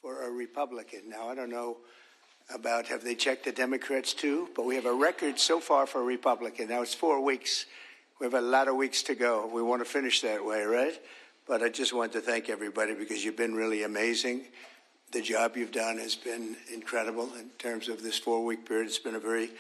for a Republican. Now, I don't know about have they checked the Democrats too, but we have a record so far for a Republican. Now, it's 4 weeks. We have a lot of weeks to go. We want to finish that way, right? But I just want to thank everybody because you've been really amazing. The job you've done has been incredible in terms of this 4-week period. It's been a very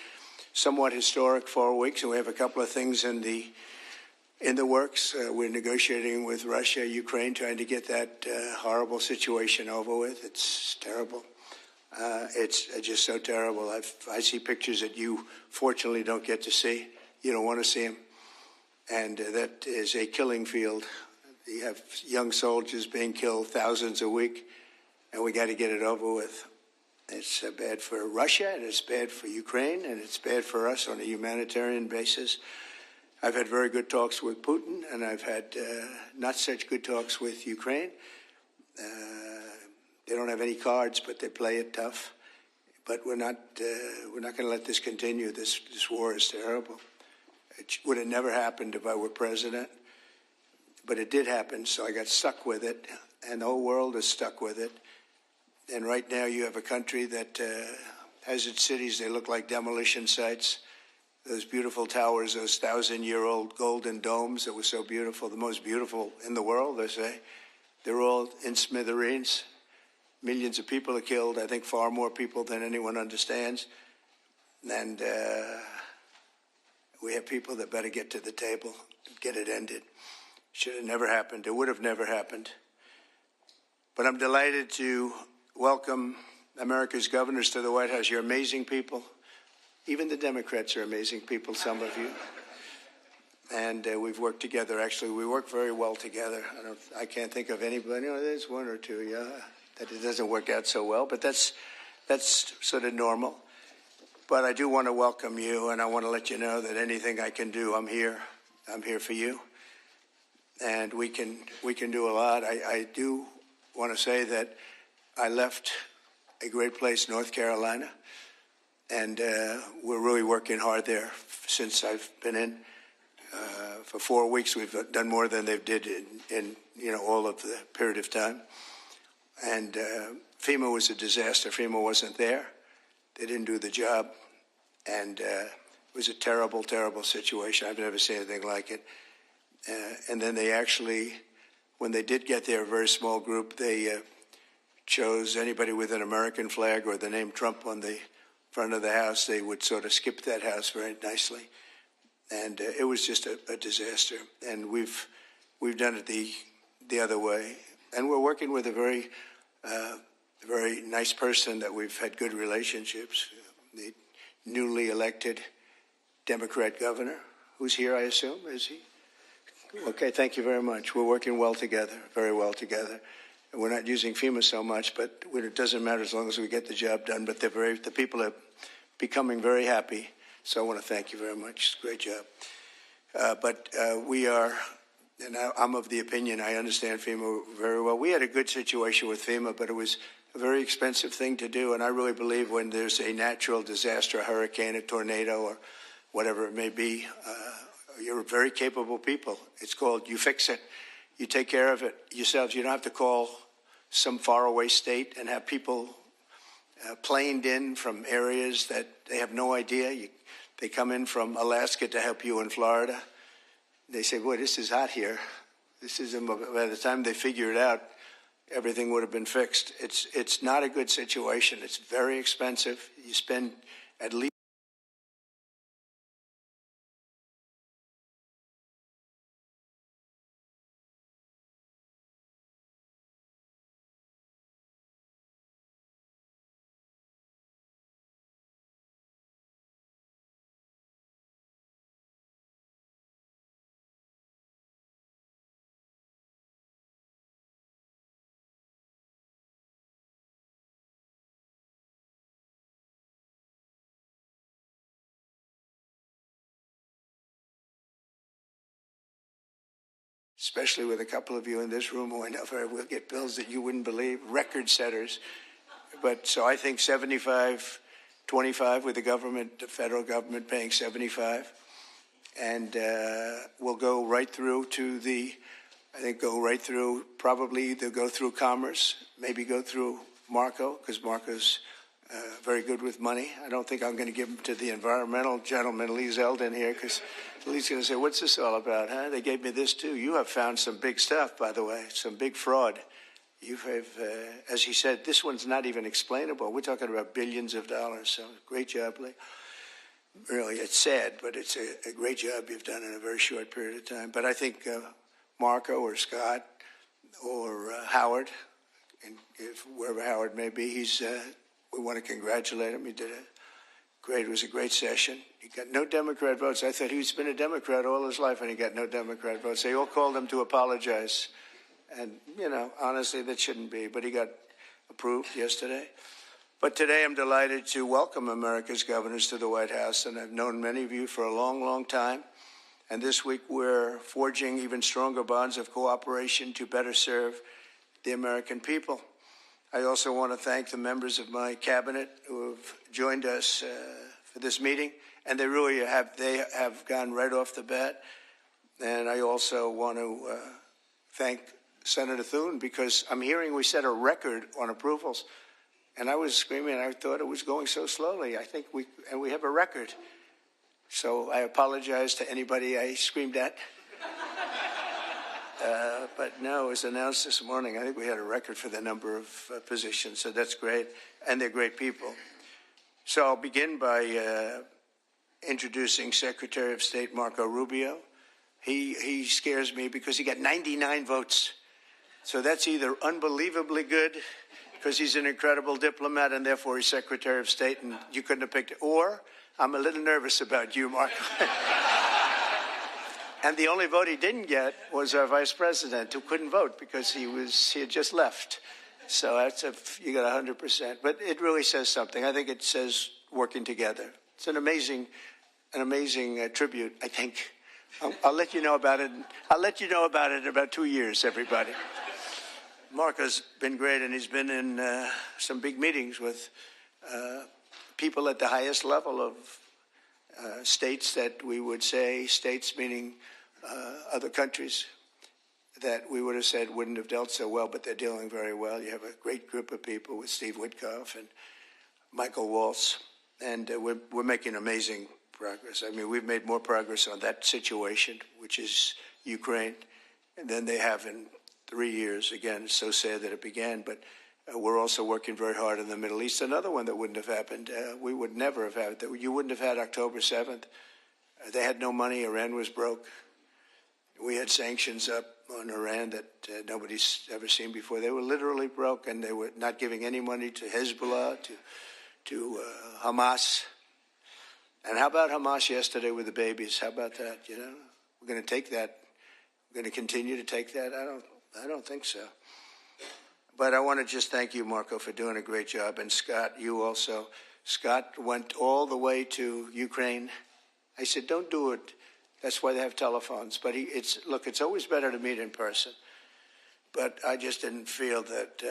somewhat historic 4 weeks, and we have a couple of things in the works. We're negotiating with Russia, Ukraine, trying to get that horrible situation over with. It's terrible. It's just so terrible. I see pictures that you fortunately don't get to see. You don't want to see them. And that is a killing field. You have young soldiers being killed, thousands a week, and we got to get it over with. It's bad for Russia, and it's bad for Ukraine, and it's bad for us on a humanitarian basis. I've had very good talks with Putin, and I've had not such good talks with Ukraine. They don't have any cards, but they play it tough. But we're not going to let this continue. This war is terrible. It would have never happened if I were president, but it did happen, so I got stuck with it, and the whole world is stuck with it. And right now you have a country that has its cities, they look like demolition sites. Those beautiful towers, those 1,000-year-old golden domes that were so beautiful, the most beautiful in the world, they say, they're all in smithereens. Millions of people are killed, I think far more people than anyone understands. And we have people that better get to the table, get it ended. Should have never happened. It would have never happened. But I'm delighted to welcome America's governors to the White House. You're amazing people. Even the Democrats are amazing people, some of you. And we've worked together. Actually, we work very well together. I can't think of anybody. There's one or two, yeah, that it doesn't work out so well. But that's sort of normal. But I do want to welcome you, and I want to let you know that anything I can do, I'm here. I'm here for you. And we can do a lot. I do want to say that I left a great place, North Carolina, and we're really working hard there since I've been in. For 4 weeks, we've done more than they did in all of the period of time. And FEMA was a disaster. FEMA wasn't there. They didn't do the job, and it was a terrible, terrible situation. I've never seen anything like it. And then they actually, when they did get there, a very small group, they chose anybody with an American flag or the name Trump on the front of the house. They would sort of skip that house very nicely. And it was just a disaster. And we've done it the other way. And we're working with a very nice person that we've had good relationships, the newly elected Democrat governor, who's here, I assume, is he? Okay, thank you very much. We're working well together, very well together. And we're not using FEMA so much, but it doesn't matter as long as we get the job done. But the people are becoming very happy. So I want to thank you very much. Great job. We are, and I'm of the opinion, I understand FEMA very well. We had a good situation with FEMA, but it was a very expensive thing to do. And I really believe when there's a natural disaster, a hurricane, a tornado, or whatever it may be, you're very capable people. It's called you fix it. You take care of it yourselves. You don't have to call some faraway state and have people planed in from areas that they have no idea. They come in from Alaska to help you in Florida. They say, boy, this is hot here. This is, by the time they figure it out, everything would have been fixed. It's not a good situation. It's very expensive. You spend at least especially with a couple of you in this room who I know will get bills that you wouldn't believe, record setters. But so I think 75, 25 with the government, the federal government paying 75. And we'll go right through to probably they'll go through Commerce, maybe go through Marco, because Marco's very good with money. I don't think I'm going to give him to the environmental gentleman, Lee Zeldin, here, because Lee's going to say, what's this all about, huh? They gave me this, too. You have found some big stuff, by the way, some big fraud. You have, as he said, this one's not even explainable. We're talking about billions of dollars, so great job, Lee. Really, it's sad, but it's a great job you've done in a very short period of time. But I think Marco or Scott or Howard, and if wherever Howard may be, we want to congratulate him. He did it was a great session. He got no Democrat votes. I thought he's been a Democrat all his life, and he got no Democrat votes. They all called him to apologize. And, you know, honestly, that shouldn't be. But he got approved yesterday. But today I'm delighted to welcome America's governors to the White House. And I've known many of you for a long, long time. And this week we're forging even stronger bonds of cooperation to better serve the American people. I also want to thank the members of my cabinet who have joined us for this meeting. And they really have gone right off the bat. And I also want to thank Senator Thune, because I'm hearing we set a record on approvals. And I was screaming, and I thought it was going so slowly. I think we have a record. So I apologize to anybody I screamed at. But no, it was announced this morning. I think we had a record for the number of positions, so that's great. And they're great people. So I'll begin by introducing Secretary of State Marco Rubio. He scares me because he got 99 votes. So that's either unbelievably good, because he's an incredible diplomat and therefore he's Secretary of State and you couldn't have picked it, or I'm a little nervous about you, Marco. And the only vote he didn't get was our Vice President, who couldn't vote because he had just left. So you got 100%. But it really says something. I think it says working together. It's an amazing tribute, I think. I'll let you know about it. I'll let you know about it in about 2 years, everybody. Marco's been great, and he's been in some big meetings with people at the highest level of states that we would say, states meaning other countries, that we would have said wouldn't have dealt so well, but they're dealing very well. You have a great group of people with Steve Witkoff and Michael Waltz, and we're making amazing progress. I mean, we've made more progress on that situation, which is Ukraine, than they have in 3 years. Again, it's so sad that it began, but we're also working very hard in the Middle East. Another one that wouldn't have happened, we would never have had, that you wouldn't have had October 7th. They had no money. Iran was broke. We had sanctions up on Iran that nobody's ever seen before. They were literally broke, and they were not giving any money to Hezbollah, to Hamas. And how about Hamas yesterday with the babies? How about that? You know, we're going to take that. We're going to continue to take that. I don't think so. But I want to just thank you, Marco, for doing a great job. And Scott, you also. Scott went all the way to Ukraine. I said, don't do it. That's why they have telephones. But it's always better to meet in person. But I just didn't feel that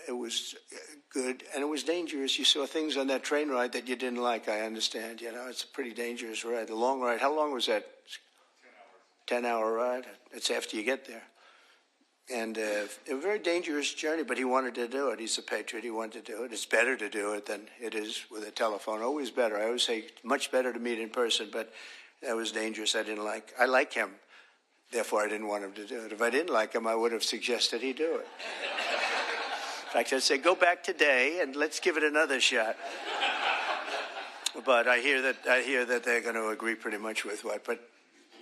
it was good. And it was dangerous. You saw things on that train ride that you didn't like, I understand. You know, it's a pretty dangerous ride. The long ride, how long was that? 10 hours. 10-hour ride. That's after you get there. And a very dangerous journey, but he wanted to do it. He's a patriot. He wanted to do it. It's better to do it than it is with a telephone. Always better. I always say much better to meet in person, but that was dangerous. I like him. Therefore, I didn't want him to do it. If I didn't like him, I would have suggested he do it. In fact, I'd say, go back today and let's give it another shot. But I hear that they're going to agree pretty much with what. But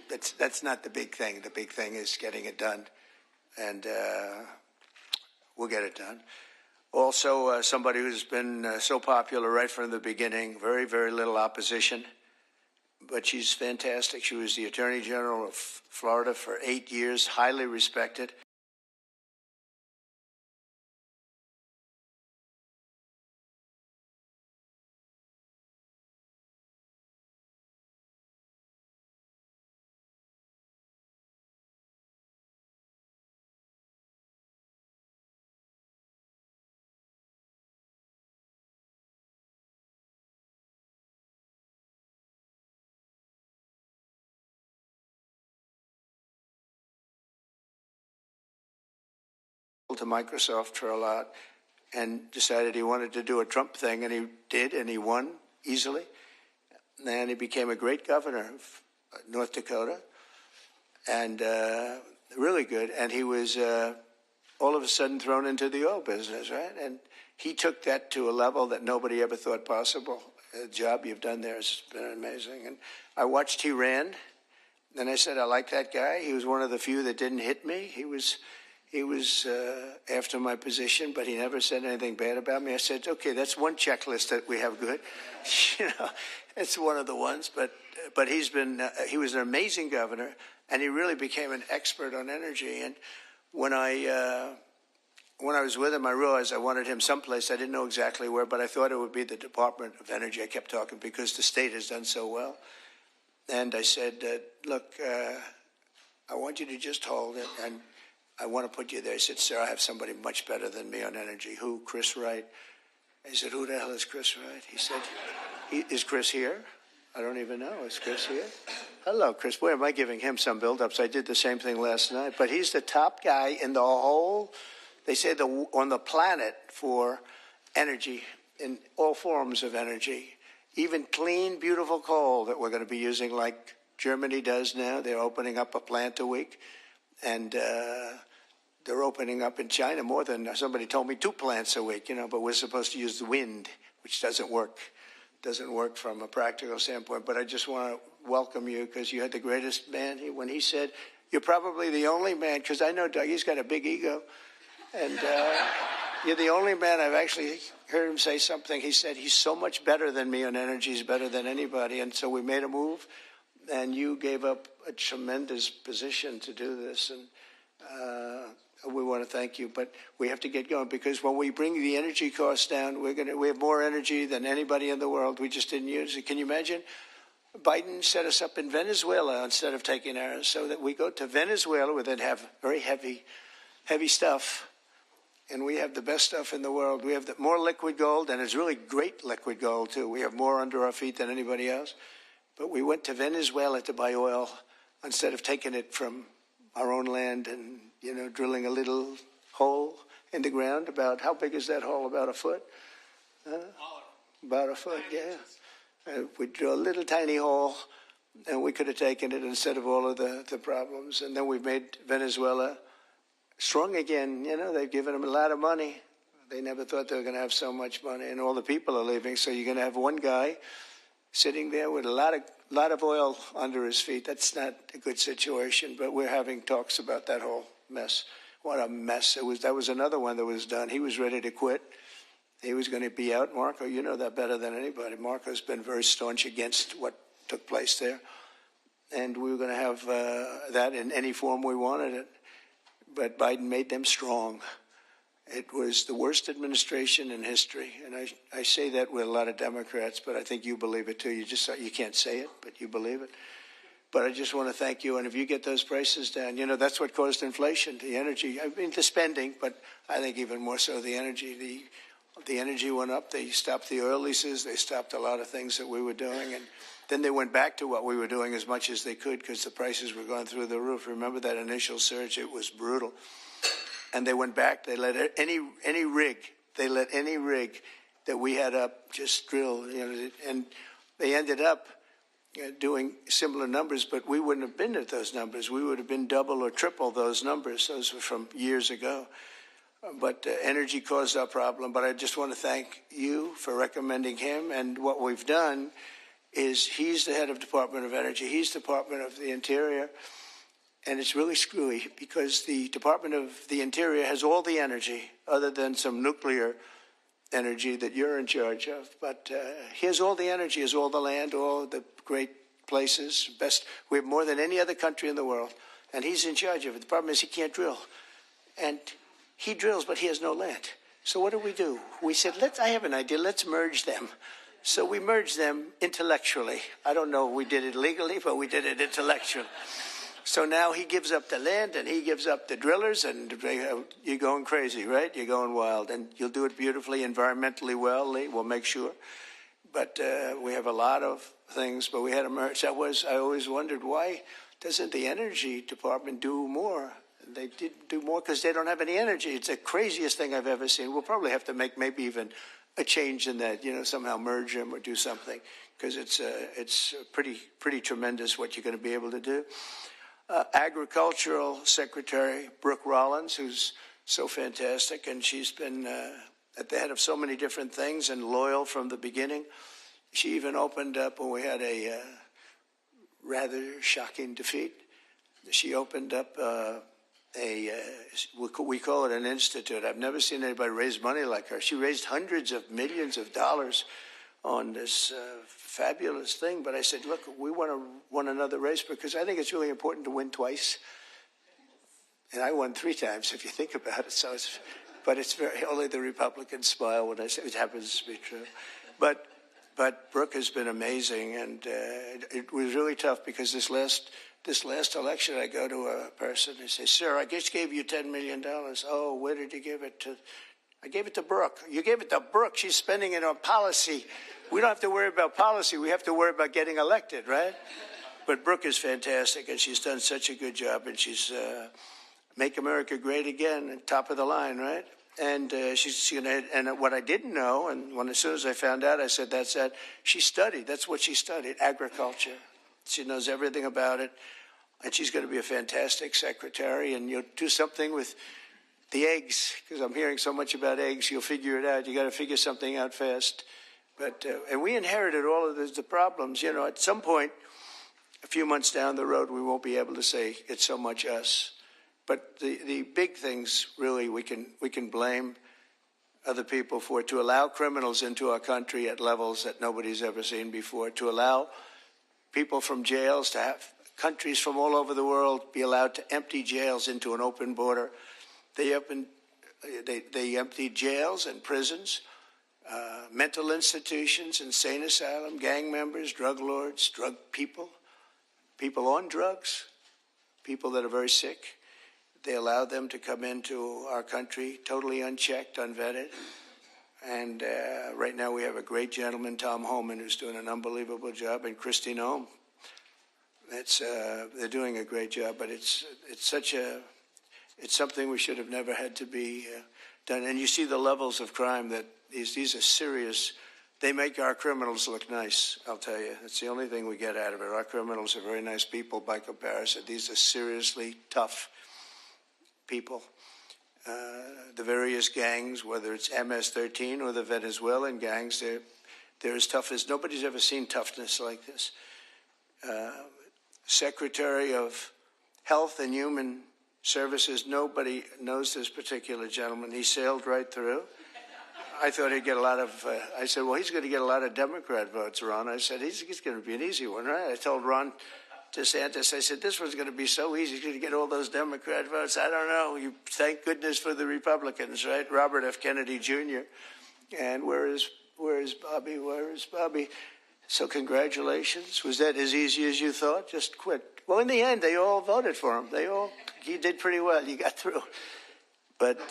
that's not the big thing. The big thing is getting it done. And we'll get it done. Also, somebody who's been so popular right from the beginning, very, very little opposition, but she's fantastic. She was the Attorney General of Florida for 8 years, highly respected. To Microsoft for a lot. and decided he wanted to do a Trump thing, and he did, and he won easily. And he became a great governor of North Dakota, and really good. And he was all of a sudden thrown into the oil business, right? And he took that to a level that nobody ever thought possible. The job you've done there has been amazing. And I watched he ran, and I said, I like that guy. He was one of the few that didn't hit me. He was after my position, but he never said anything bad about me. I said, okay, that's one checklist that we have good. You know, it's one of the ones. But he was an amazing governor, and he really became an expert on energy. And when I was with him, I realized I wanted him someplace. I didn't know exactly where, but I thought it would be the Department of Energy. I kept talking because the state has done so well. And I said, look, I want you to just hold it, and I want to put you there. He said, sir, I have somebody much better than me on energy. Who? Chris Wright. I said, who the hell is Chris Wright? He said, is Chris here? I don't even know. Is Chris here? Hello, Chris. Boy, am I giving him some build-ups. I did the same thing last night. But he's the top guy in the whole, they say, on the planet for energy, in all forms of energy. Even clean, beautiful coal that we're going to be using like Germany does now. They're opening up a plant a week. And they're opening up in China more than, somebody told me, 2 plants a week, you know, but we're supposed to use the wind, which doesn't work from a practical standpoint. But I just want to welcome you because you had the greatest man. When he said, you're probably the only man, because I know Doug, he's got a big ego, and you're the only man I've actually heard him say something. He said, he's so much better than me on energy, he's better than anybody. And so we made a move, and you gave up a tremendous position to do this. And we want to thank you, but we have to get going because when we bring the energy costs down, we have more energy than anybody in the world. We just didn't use it. Can you imagine? Biden set us up in Venezuela instead of taking ours, so that we go to Venezuela where they have very heavy stuff, and we have the best stuff in the world. We have more liquid gold, and it's really great liquid gold too. We have more under our feet than anybody else. But we went to Venezuela to buy oil instead of taking it from our own land and, you know, drilling a little hole in the ground. About how big is that hole? About a foot? About a foot, yeah. We drill a little tiny hole, and we could have taken it instead of all of the problems. And then we've made Venezuela strong again. You know, they've given them a lot of money. They never thought they were going to have so much money, and all the people are leaving. So you're going to have one guy sitting there with a lot of oil under his feet. That's not a good situation, but we're having talks about that whole mess. What a mess. That was another one that was done. He was ready to quit. He was going to be out. Marco, you know that better than anybody. Marco's been very staunch against what took place there. And we were going to have that in any form we wanted it. But Biden made them strong. It was the worst administration in history, and I say that with a lot of Democrats, but I think you believe it too. You can't say it, but you believe it. But I just want to thank you, and if you get those prices down, you know, that's what caused inflation, the energy. I mean, the spending, but I think even more so the energy. The energy went up. They stopped the oil leases. They stopped a lot of things that we were doing, and then they went back to what we were doing as much as they could because the prices were going through the roof. Remember that initial surge? It was brutal. And they went back. They let any rig. They let any rig that we had up just drill. You know, and they ended up doing similar numbers, but we wouldn't have been at those numbers. We would have been double or triple those numbers. Those were from years ago. But energy caused our problem. But I just want to thank you for recommending him. And what we've done is he's the head of Department of Energy. He's Department of the Interior. And it's really screwy because the Department of the Interior has all the energy other than some nuclear energy that you're in charge of. But he has all the energy, has all the land, all the great places. Best. We have more than any other country in the world. And he's in charge of it. The problem is he can't drill. And he drills, but he has no land. So what do? We said, I have an idea. Let's merge them. So we merged them intellectually. I don't know if we did it legally, but we did it intellectually. So now he gives up the land and he gives up the drillers, and you're going crazy, right? You're going wild, and you'll do it beautifully, environmentally well, Lee. We'll make sure. But we have a lot of things, but we had a merge. I always wondered, why doesn't the Energy Department do more They didn't do more because they don't have any energy. It's the craziest thing I've ever seen. We'll probably have to make maybe even a change in that, somehow merge them or do something, because it's pretty tremendous what you're going to be able to do. Agricultural Secretary Brooke Rollins, who's so fantastic, and she's been at the head of so many different things and loyal from the beginning. She even opened up when we had a rather shocking defeat. She opened up we call it an institute. I've never seen anybody raise money like her. She raised hundreds of millions of dollars on this fabulous thing. But I said, look, we want to win another race because I think it's really important to win twice. And I won 3 times, if you think about it. So but it's only the Republicans smile when I say it happens to be true. But Brooke has been amazing, and it was really tough because this last election, I go to a person and say, sir, I just gave you $10 million. Oh, where did you give it to? I gave it to Brooke. You gave it to Brooke. She's spending it on policy. We don't have to worry about policy. We have to worry about getting elected, right? But Brooke is fantastic, and she's done such a good job, and she's make America great again, top of the line, right? And she's gonna. And what I didn't know, and as soon as I found out, I said, "That's that." She studied. That's what she studied: agriculture. She knows everything about it, and she's going to be a fantastic secretary. And you'll do something with the eggs, because I'm hearing so much about eggs. You'll figure it out. You got to figure something out fast. But and we inherited all of the problems. At some point, a few months down the road, we won't be able to say it's so much us. But the big things, really, we can blame other people for, to allow criminals into our country at levels that nobody's ever seen before, to allow people from jails, to have countries from all over the world be allowed to empty jails into an open border. They emptied jails and prisons, mental institutions, insane asylum, gang members, drug lords, drug people on drugs, people that are very sick. They allowed them to come into our country totally unchecked, unvetted. And right now we have a great gentleman, Tom Homan, who's doing an unbelievable job, and Christine Ohm. They're doing a great job, but it's something we should have never had to be done. And you see the levels of crime that these are serious. They make our criminals look nice, I'll tell you. That's the only thing we get out of it. Our criminals are very nice people by comparison. These are seriously tough people. The various gangs, whether it's MS-13 or the Venezuelan gangs, they're as tough as nobody's ever seen toughness like this. Secretary of Health and Human Services, nobody knows this particular gentleman. He sailed right through. I thought he'd get a lot of, I said, well, he's going to get a lot of Democrat votes, Ron. I said, he's going to be an easy one, right? I told Ron DeSantis, I said, this one's going to be so easy. He's going to get all those Democrat votes. I don't know. You thank goodness for the Republicans, right? Robert F. Kennedy Jr. And where is Bobby? Where is Bobby? So congratulations. Was that as easy as you thought? Just quit. Well, in the end, they all voted for him. He did pretty well. You got through. But,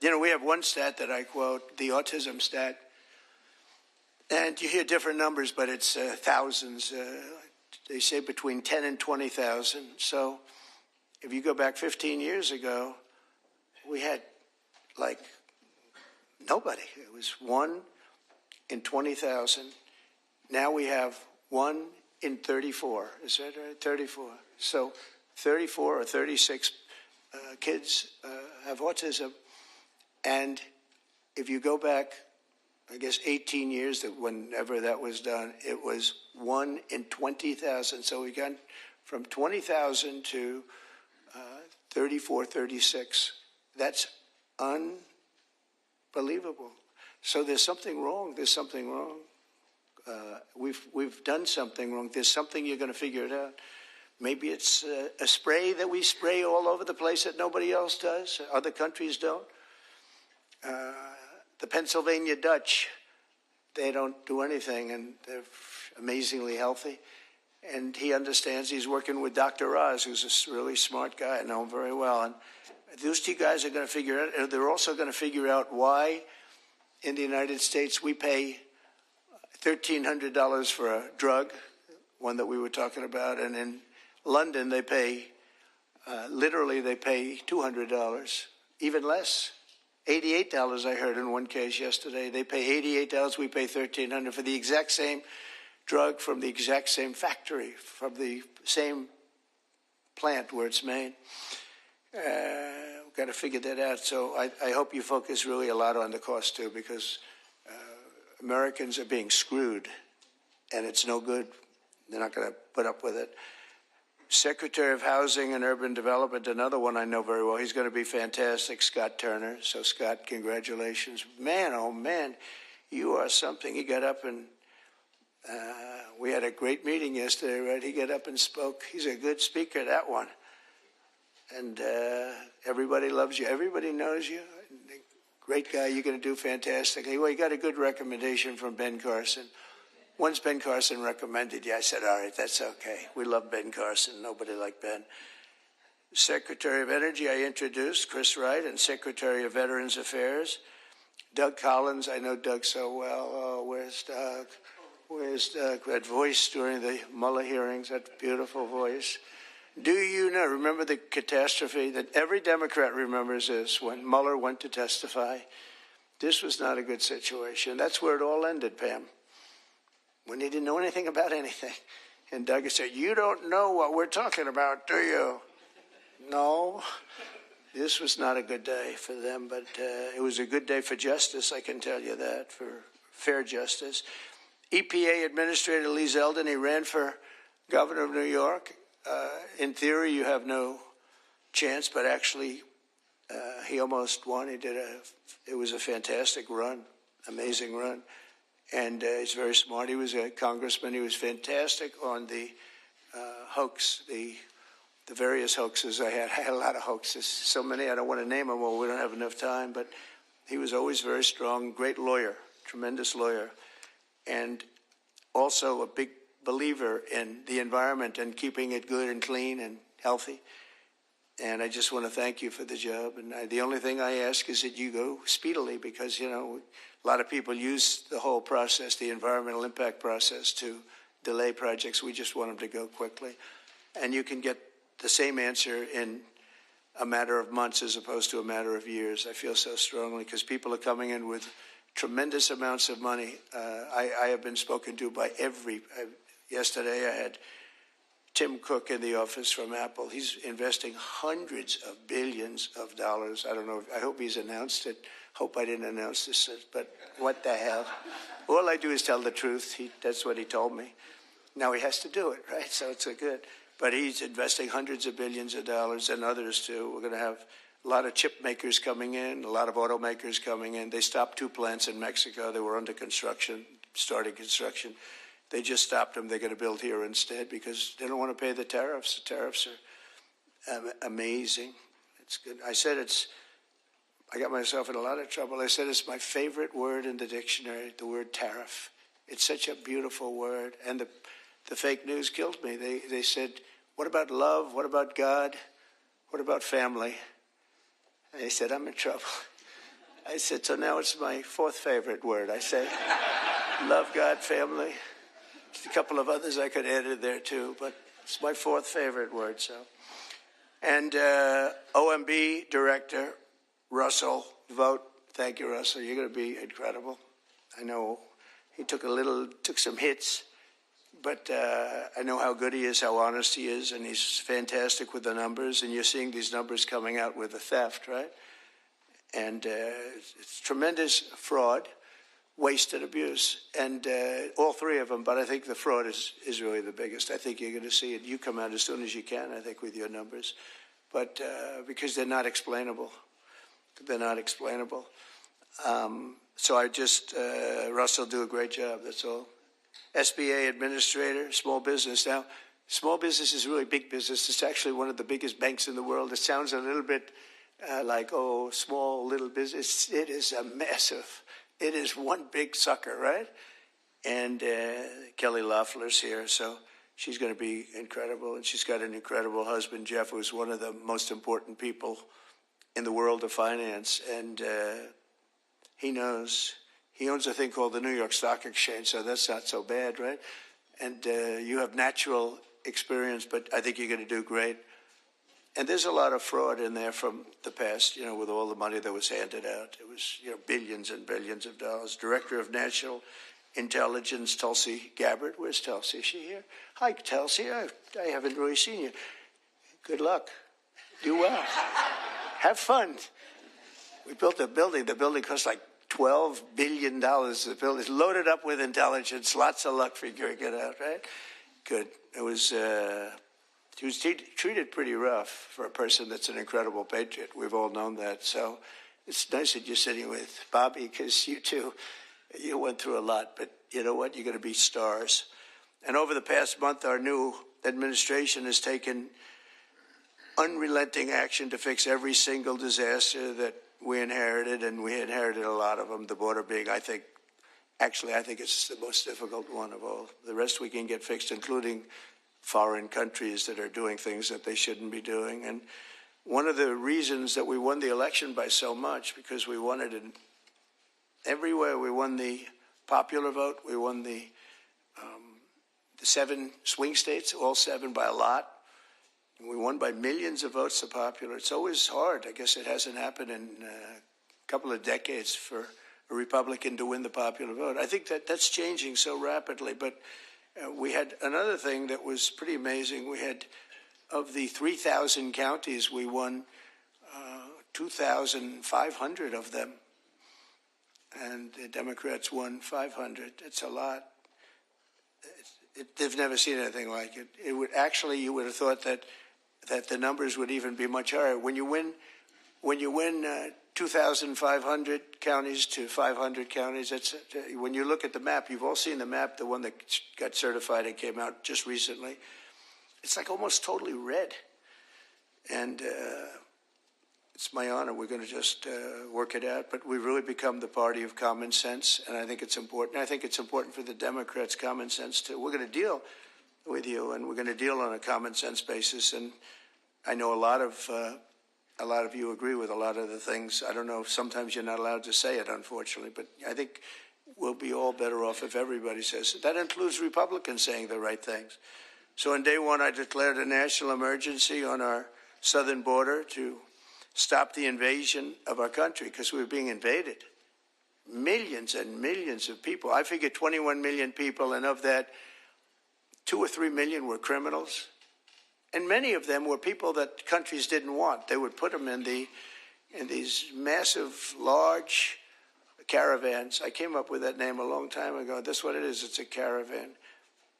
we have one stat that I quote, the autism stat. And you hear different numbers, but it's thousands. They say between 10 and 20,000. So if you go back 15 years ago, we had like nobody. It was 1 in 20,000. Now we have 1 in 34. Is that right? 34. So 34 or 36 kids have autism. And if you go back, I guess 18 years, that whenever that was done, it was 1 in 20,000. So we got from 20,000 to 34, 36. That's unbelievable. So there's something wrong. There's something wrong. We've done something wrong. There's something, you're going to figure it out. Maybe it's a spray that we spray all over the place that nobody else does. Other countries don't. The Pennsylvania Dutch, they don't do anything, and they're amazingly healthy. And he understands. He's working with Dr. Oz, who's a really smart guy. I know him very well. And those two guys are going to figure it out. They're also going to figure out why in the United States we pay $1,300 for a drug, one that we were talking about, and in London they pay Literally, they pay $200, even less. $88, I heard in one case yesterday. They pay $88, we pay $1,300 for the exact same drug from the exact same factory, from the same plant where it's made. We've got to figure that out. So I hope you focus really a lot on the cost too, because Americans are being screwed, and it's no good. They're not going to put up with it. Secretary of Housing and Urban Development, another one I know very well. He's going to be fantastic, Scott Turner. So, Scott, congratulations. Man, oh, man, you are something. He got up and we had a great meeting yesterday, right? He got up and spoke. He's a good speaker, that one. And everybody loves you. Everybody knows you. Great guy. You're going to do fantastically. Well, you got a good recommendation from Ben Carson. Once Ben Carson recommended you, I said, all right, that's okay. We love Ben Carson. Nobody like Ben. Secretary of Energy, I introduced, Chris Wright, and Secretary of Veterans Affairs, Doug Collins. I know Doug so well. Oh, where's Doug? Where's Doug? That voice during the Mueller hearings, that beautiful voice. Do you know, remember the catastrophe that every Democrat remembers this when Mueller went to testify? This was not a good situation. That's where it all ended, Pam. When he didn't know anything about anything. And Doug said, you don't know what we're talking about, do you? No. This was not a good day for them, but it was a good day for justice, I can tell you that, for fair justice. EPA Administrator Lee Zeldin, he ran for governor of New York. In theory, you have no chance, but actually, he almost won. It was a fantastic run, amazing run. And he's very smart. He was a congressman. He was fantastic on the hoax, the various hoaxes I had. I had a lot of hoaxes, so many I don't want to name them. Well, we don't have enough time. But he was always very strong, great lawyer, tremendous lawyer, and also a big believer in the environment and keeping it good and clean and healthy. And I just want to thank you for the job. And the only thing I ask is that you go speedily, because, you know, a lot of people use the whole process, the environmental impact process, to delay projects. We just want them to go quickly. And you can get the same answer in a matter of months as opposed to a matter of years. I feel so strongly, because people are coming in with tremendous amounts of money. I have been spoken to by yesterday I had Tim Cook in the office from Apple. He's investing hundreds of billions of dollars. I don't know. I hope he's announced it. Hope I didn't announce this, but what the hell? All I do is tell the truth. That's what he told me. Now he has to do it, right? So it's good. But he's investing hundreds of billions of dollars, and others too. We're going to have a lot of chip makers coming in, a lot of automakers coming in. They stopped 2 plants in Mexico. They were under construction, starting construction. They just stopped them. They're going to build here instead because they don't want to pay the tariffs. The tariffs are amazing. It's good. I got myself in a lot of trouble. I said it's my favorite word in the dictionary, the word tariff. It's such a beautiful word. And the fake news killed me. They said, what about love? What about God? What about family? And they said, I'm in trouble. I said, so now it's my 4th favorite word. I say, love, God, family. A couple of others I could add in there too, but it's my 4th favorite word. So, and OMB Director Russell Vogt, thank you, Russell. You're going to be incredible. I know he took some hits, but I know how good he is, how honest he is, and he's fantastic with the numbers. And you're seeing these numbers coming out with the theft, right? And it's tremendous fraud. Waste and abuse, and all 3 of them, but I think the fraud is really the biggest. I think you're going to see it. You come out as soon as you can, I think, with your numbers, but because they're not explainable. They're not explainable. So I just, Russell, do a great job, that's all. SBA Administrator, small business. Now, small business is really big business. It's actually one of the biggest banks in the world. It sounds a little bit like, oh, small, little business. It is a massive. It is one big sucker, right? And Kelly Loeffler's here, so she's going to be incredible. And she's got an incredible husband, Jeff, who's one of the most important people in the world of finance. And he knows. He owns a thing called the New York Stock Exchange, so that's not so bad, right? And you have natural experience, but I think you're going to do great. And there's a lot of fraud in there from the past, with all the money that was handed out. It was, billions and billions of dollars. Director of National Intelligence, Tulsi Gabbard. Where's Tulsi? Is she here? Hi, Tulsi. I haven't really seen you. Good luck. Do well. Have fun. We built a building. The building cost like $12 billion. The building is loaded up with intelligence. Lots of luck figuring it out, right? Good. It was... She was treated pretty rough for a person that's an incredible patriot. We've all known that. So it's nice that you're sitting with Bobby, because you went through a lot. But you know what? You're going to be stars. And over the past month, our new administration has taken unrelenting action to fix every single disaster that we inherited, and we inherited a lot of them, the border being, I think it's the most difficult one of all. The rest we can get fixed, including foreign countries that are doing things that they shouldn't be doing. And one of the reasons that we won the election by so much, because we won it in everywhere. We won the popular vote. We won the 7 swing states, all 7 by a lot. And we won by millions of votes, the popular. It's always hard. I guess it hasn't happened in a couple of decades for a Republican to win the popular vote. I think that's changing so rapidly, but we had another thing that was pretty amazing. We had, of the 3,000 counties, we won 2,500 of them. And the Democrats won 500. It's a lot. They've never seen anything like it. It would actually, you would have thought that the numbers would even be much higher. When you win 2,500 counties to 500 counties. When you look at the map, you've all seen the map, the one that got certified and came out just recently. It's like almost totally red. And it's my honor. We're going to just work it out. But we've really become the party of common sense, and I think it's important. I think it's important for the Democrats' common sense, too. We're going to deal with you, and we're going to deal on a common sense basis. And I know a lot of you agree with a lot of the things. I don't know, sometimes you're not allowed to say it, unfortunately, but I think we'll be all better off if everybody says it. That includes Republicans saying the right things. So on day one, I declared a national emergency on our southern border to stop the invasion of our country, because we were being invaded. Millions and millions of people. I figured 21 million people, and of that, 2 or 3 million were criminals. And many of them were people that countries didn't want. They would put them in these massive, large caravans. I came up with that name a long time ago. That's what it is. It's a caravan.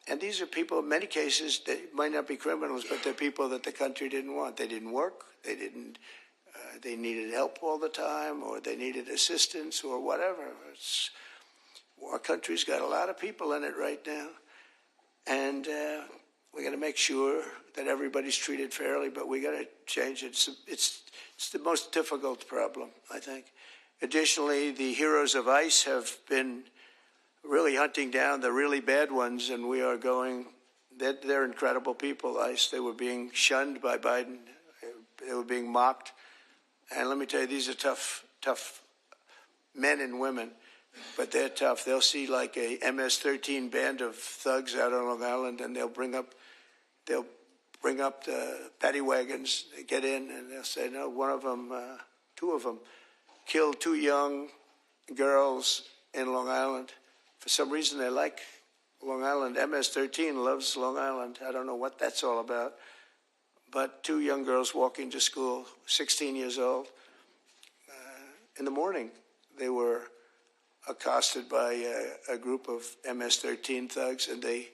And these are people, in many cases, they might not be criminals, but they're people that the country didn't want. They didn't work. They needed help all the time, or they needed assistance, or whatever. Our country's got a lot of people in it right now. And we got to make sure that everybody's treated fairly, but we got to change it. It's the most difficult problem, I think. Additionally, the heroes of ICE have been really hunting down the really bad ones, and we are going. They're incredible people. ICE. They were being shunned by Biden. They were being mocked. And let me tell you, these are tough men and women, but they're tough. They'll see like a MS-13 band of thugs out on Long Island, and they'll bring up the paddy wagons. They get in, and they'll say, no, two of them killed 2 young girls in Long Island. For some reason, they like Long Island. MS-13 loves Long Island. I don't know what that's all about. But 2 young girls walking to school, 16 years old. In the morning, they were accosted by a group of MS-13 thugs, and they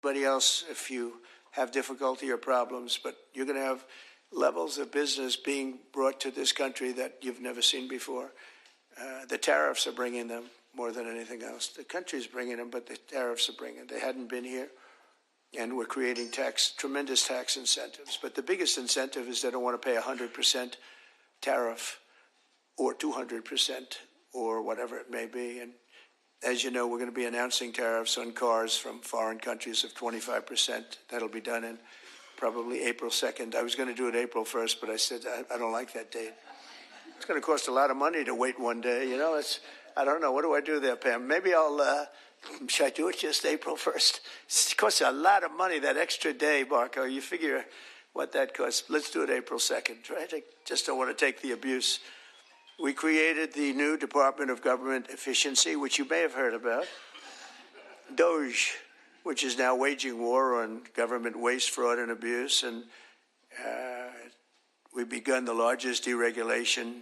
anybody else if you have difficulty or problems, but you're going to have levels of business being brought to this country that you've never seen before. The tariffs are bringing them more than anything else. The country's bringing them, but the tariffs are bringing them. They hadn't been here, and we're creating tremendous tax incentives. But the biggest incentive is they don't want to pay 100% tariff or 200% or whatever it may be. And as you know, we're going to be announcing tariffs on cars from foreign countries of 25%. That'll be done in probably April 2nd. I was going to do it April 1st, but I said, I don't like that date. It's going to cost a lot of money to wait one day. You know, I don't know. What do I do there, Pam? Maybe should I do it just April 1st? It costs a lot of money, that extra day, Marco. You figure what that costs. Let's do it April 2nd, right? I just don't want to take the abuse. We created the new Department of Government Efficiency, which you may have heard about. DOGE, which is now waging war on government waste, fraud, and abuse. And we've begun the largest deregulation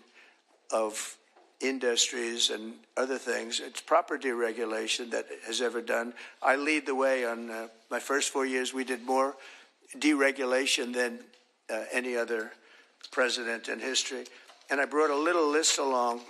of industries and other things. It's proper deregulation that has ever done. I lead the way on my first 4 years. We did more deregulation than any other president in history. And I brought a little list along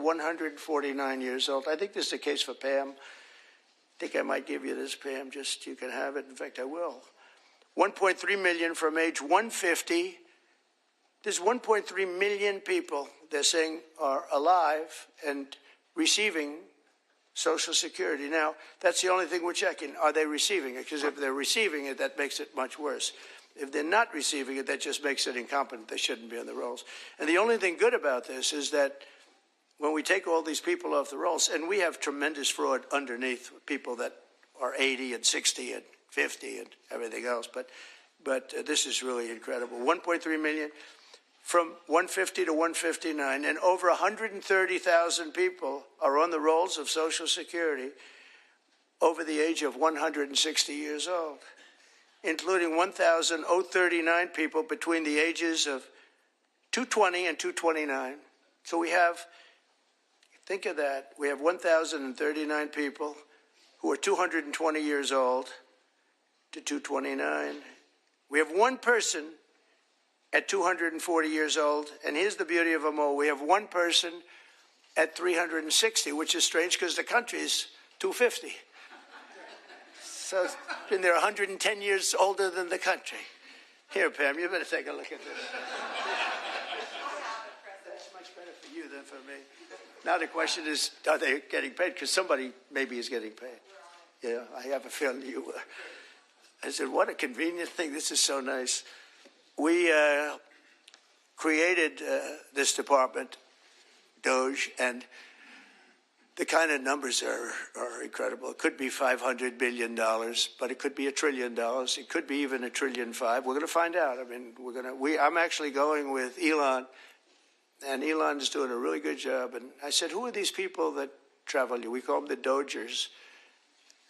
149 years old. I think this is the case for Pam. I think I might give you this, Pam, just you can have it. In fact, I will. 1.3 million from age 150. There's 1.3 million people they're saying are alive and receiving Social Security. Now, that's the only thing we're checking. Are they receiving it? Because if they're receiving it, that makes it much worse. If they're not receiving it, that just makes it incompetent. They shouldn't be on the rolls. And the only thing good about this is that when we take all these people off the rolls, and we have tremendous fraud underneath, people that are 80 and 60 and 50 and everything else, but this is really incredible. 1.3 million from 150 to 159, and over 130,000 people are on the rolls of Social Security over the age of 160 years old, including 1,039 people between the ages of 220 and 229. So we have, think of that, we have 1,039 people who are 220 years old to 229. We have one person at 240 years old, and here's the beauty of them all. We have one person at 360, which is strange because the country is 250. So and they're 110 years older than the country. Here, Pam, you better take a look at this. That's much better for you than for me. Now the question is, are they getting paid? Because somebody maybe is getting paid. Yeah, I have a feeling you were. I said, what a convenient thing. This is so nice. We created this department, DOGE, and the kind of numbers are incredible. It could be $500 billion, but it could be $1 trillion. It could be even $1.5 trillion. We're going to find out. I mean, I'm actually going with Elon, and Elon is doing a really good job. And I said, who are these people that travel you? We call them the Dogers.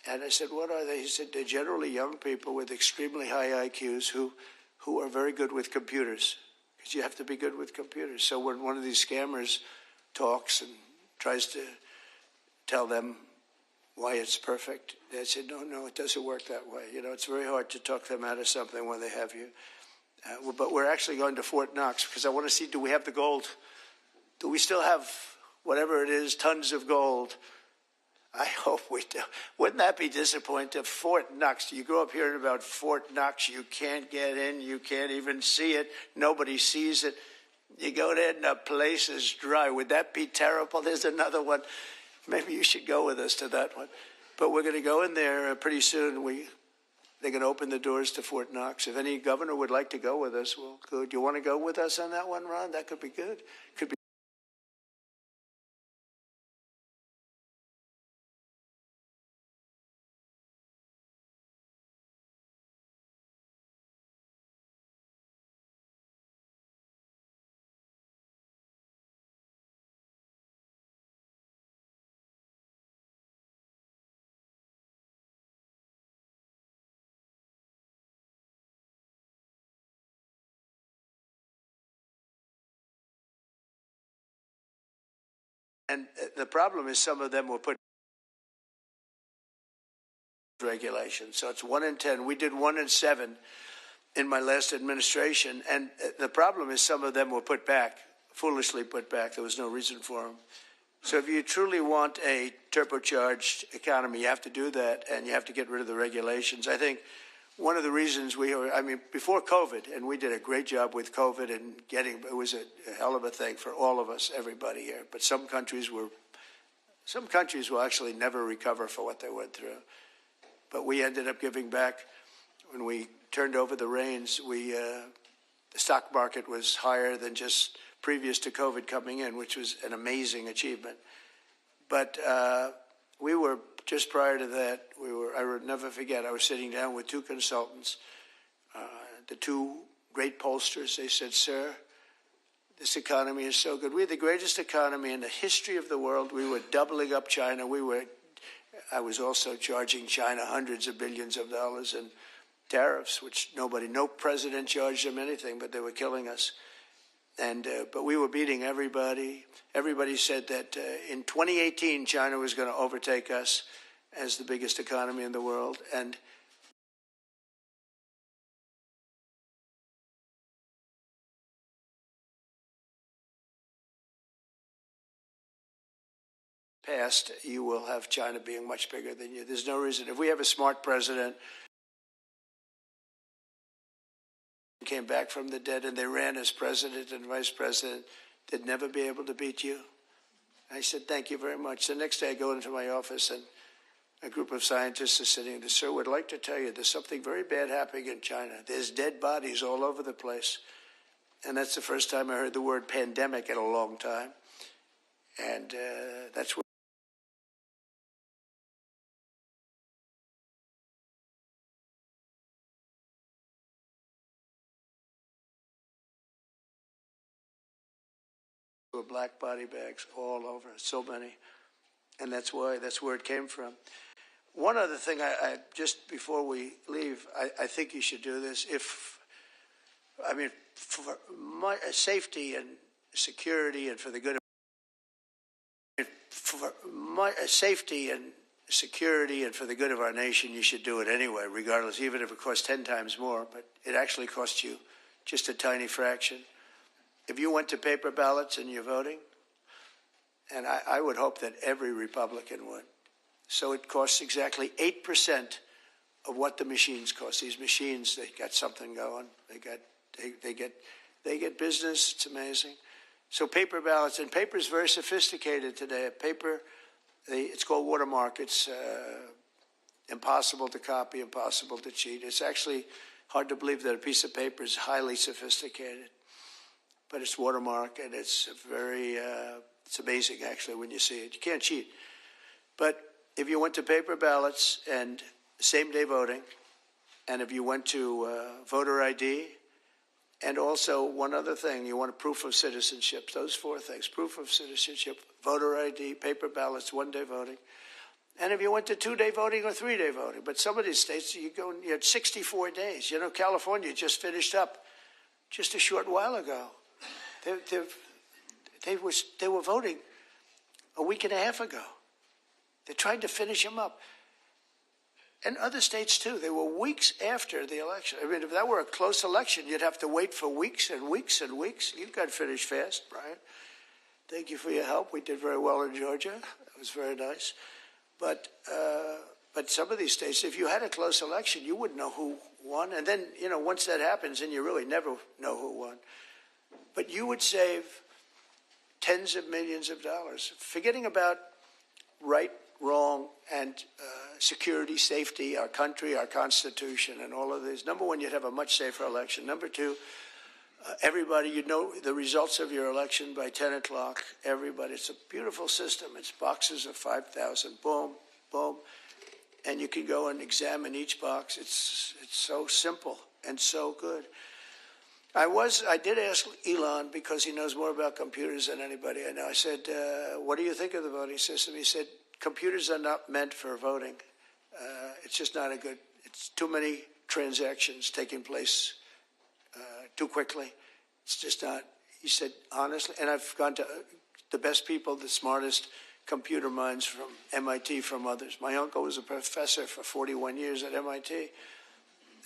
And I said, what are they? He said, they're generally young people with extremely high IQs who are very good with computers, because you have to be good with computers. So when one of these scammers talks and tries to tell them why it's perfect, they said, no, it doesn't work that way. You know, it's very hard to talk them out of something when they have you. But we're actually going to Fort Knox because I want to see, do we have the gold? Do we still have whatever it is, tons of gold? I hope we do. Wouldn't that be disappointing? Fort Knox, you grow up hearing about Fort Knox, you can't get in, you can't even see it, nobody sees it. You go there and the place is dry. Would that be terrible? There's another one. Maybe you should go with us to that one. But we're going to go in there pretty soon. They're going to open the doors to Fort Knox. If any governor would like to go with us, well, good. You want to go with us on that one, Ron? That could be good. Could be. And the problem is some of them were put regulation. So it's 1 in 10. We did 1 in 7 in my last administration. And the problem is some of them were put back, foolishly put back. There was no reason for them. So if you truly want a turbocharged economy, you have to do that, and you have to get rid of the regulations. I think one of the reasons before COVID, and we did a great job with COVID and it was a hell of a thing for all of us, everybody here. But some countries will actually never recover for what they went through. But we ended up giving back. When we turned over the reins, the stock market was higher than just previous to COVID coming in, which was an amazing achievement. But we were, just prior to that, I would never forget, I was sitting down with two consultants, the two great pollsters. They said, sir, this economy is so good. We're the greatest economy in the history of the world. We were doubling up China. I was also charging China hundreds of billions of dollars in tariffs, which no president charged them anything, but they were killing us. But we were beating everybody. Everybody said that in 2018, China was going to overtake us as the biggest economy in the world. And passed, you will have China being much bigger than you. There's no reason. If we have a smart president who came back from the dead and they ran as president and vice president, they'd never be able to beat you. I said, thank you very much. The next day I go into my office and a group of scientists are sitting there. Sir, would like to tell you there's something very bad happening in China. There's dead bodies all over the place. And that's the first time I heard the word pandemic in a long time. And that's what were black body bags all over, so many. And that's where it came from. One other thing, I just before we leave, I think you should do this. For my safety and security and for the good of our nation, you should do it anyway, regardless, even if it costs 10 times more, but it actually costs you just a tiny fraction. If you went to paper ballots and you're voting, and I would hope that every Republican would, so it costs exactly 8% of what the machines cost. These machines, they got something going. They get business. It's amazing. So paper ballots, and paper is very sophisticated today. Paper, it's called watermark. It's impossible to copy, impossible to cheat. It's actually hard to believe that a piece of paper is highly sophisticated, but it's watermark, and it's very, it's amazing actually when you see it. You can't cheat. But if you went to paper ballots and same-day voting, and if you went to voter ID, and also one other thing, you want a proof of citizenship, those four things, proof of citizenship, voter ID, paper ballots, one-day voting. And if you went to 2-day voting or 3-day voting, but some of these states, you had 64 days. You know, California just finished up just a short while ago. They were voting a week and a half ago. They're trying to finish them up. And other states, too. They were weeks after the election. I mean, if that were a close election, you'd have to wait for weeks and weeks and weeks. You got finished fast, Brian. Thank you for your help. We did very well in Georgia. That was very nice. But some of these states, if you had a close election, you wouldn't know who won. And then, you know, once that happens, then you really never know who won. But you would save tens of millions of dollars. Forgetting about right, wrong, and security, safety, our country, our Constitution, and all of this. Number one, you'd have a much safer election. Number two, everybody, you'd know the results of your election by 10 o'clock. Everybody. It's a beautiful system. It's boxes of 5,000. Boom, boom. And you can go and examine each box. It's so simple and so good. I did ask Elon, because he knows more about computers than anybody I know. I said, what do you think of the voting system? He said, computers are not meant for voting. It's just not it's too many transactions taking place too quickly. It's just not, he said, honestly, and I've gone to the best people, the smartest computer minds from MIT, from others. My uncle was a professor for 41 years at MIT